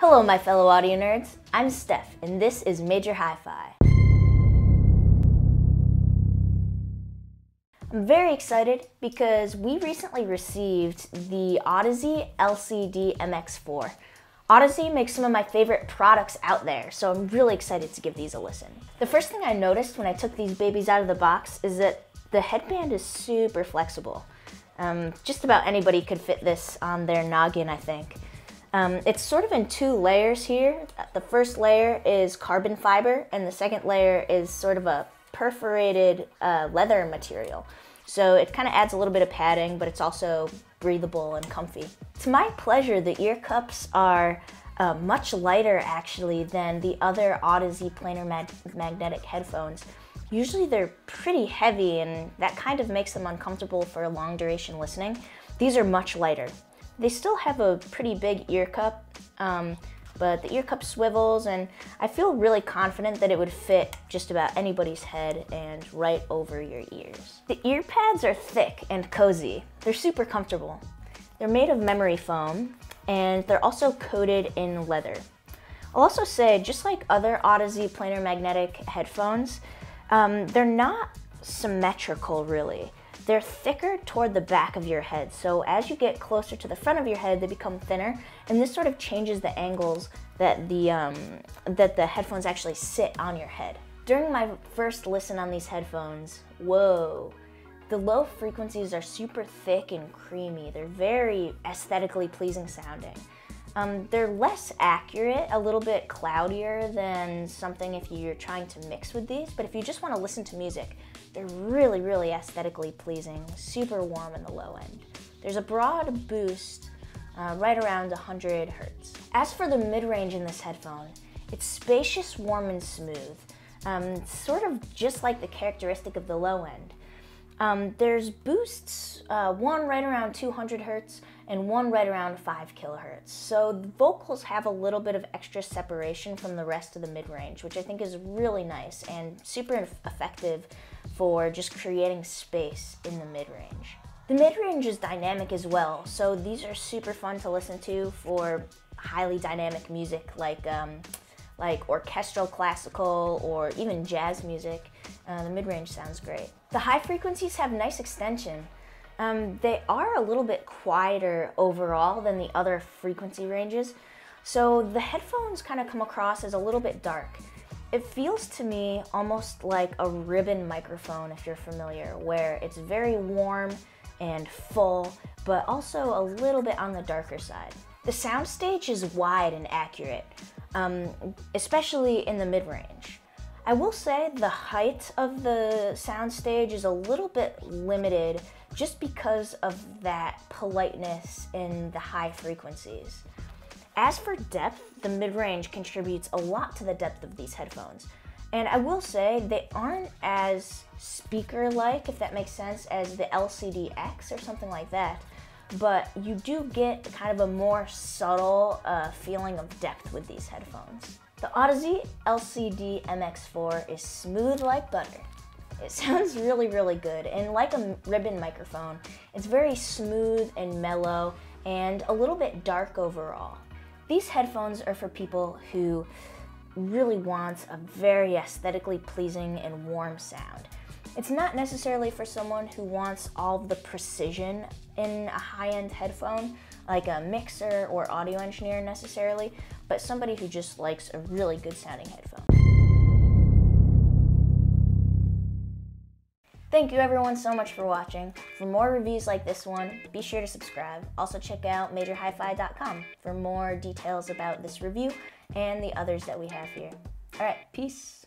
Hello my fellow audio nerds, I'm Steph and this is MajorHiFi. I'm very excited because we recently received the Audeze LCD Mx4. Audeze makes some of my favorite products out there, so I'm really excited to give these a listen. The first thing I noticed when I took these babies out of the box is that the headband is super flexible. Just about anybody could fit this on their noggin, I think. It's sort of in two layers here. The first layer is carbon fiber and the second layer is sort of a perforated leather material. So it kind of adds a little bit of padding, but it's also breathable and comfy. To my pleasure, the ear cups are much lighter actually than the other Audeze planar magnetic headphones. Usually they're pretty heavy and that kind of makes them uncomfortable for long duration listening. These are much lighter. They still have a pretty big ear cup, but the ear cup swivels and I feel really confident that it would fit just about anybody's head and right over your ears. The ear pads are thick and cozy. They're super comfortable. They're made of memory foam and they're also coated in leather. I'll also say, just like other Audeze planar magnetic headphones, they're not symmetrical really. They're thicker toward the back of your head, so as you get closer to the front of your head, they become thinner, and this sort of changes the angles that the headphones actually sit on your head. During my first listen on these headphones, whoa, the low frequencies are super thick and creamy. They're very aesthetically pleasing sounding. They're less accurate, a little bit cloudier than something if you're trying to mix with these, but if you just want to listen to music, they're really, really aesthetically pleasing, super warm in the low end. There's a broad boost right around 100 Hertz. As for the mid-range in this headphone, it's spacious, warm, and smooth, sort of just like the characteristic of the low end. There's boosts, one right around 200 Hertz and one right around 5 kilohertz. So the vocals have a little bit of extra separation from the rest of the mid-range, which I think is really nice and super effective for just creating space in the mid-range. The mid-range is dynamic as well, so these are super fun to listen to for highly dynamic music like orchestral, classical, or even jazz music. The mid-range sounds great. The high frequencies have nice extension. They are a little bit quieter overall than the other frequency ranges, so the headphones kind of come across as a little bit dark. It feels to me almost like a ribbon microphone, if you're familiar, where it's very warm and full, but also a little bit on the darker side. The soundstage is wide and accurate, especially in the mid-range. I will say the height of the soundstage is a little bit limited just because of that politeness in the high frequencies. As for depth, the mid-range contributes a lot to the depth of these headphones. And I will say they aren't as speaker-like, if that makes sense, as the LCD-X or something like that. But you do get kind of a more subtle feeling of depth with these headphones. The Audeze LCD Mx4 is smooth like butter. It sounds really, really good, and like a ribbon microphone, it's very smooth and mellow and a little bit dark overall. These headphones are for people who really want a very aesthetically pleasing and warm sound. It's not necessarily for someone who wants all the precision in a high-end headphone, like a mixer or audio engineer necessarily, but somebody who just likes a really good sounding headphone. Thank you everyone so much for watching. For more reviews like this one, be sure to subscribe. Also check out MajorHiFi.com for more details about this review and the others that we have here. All right, peace.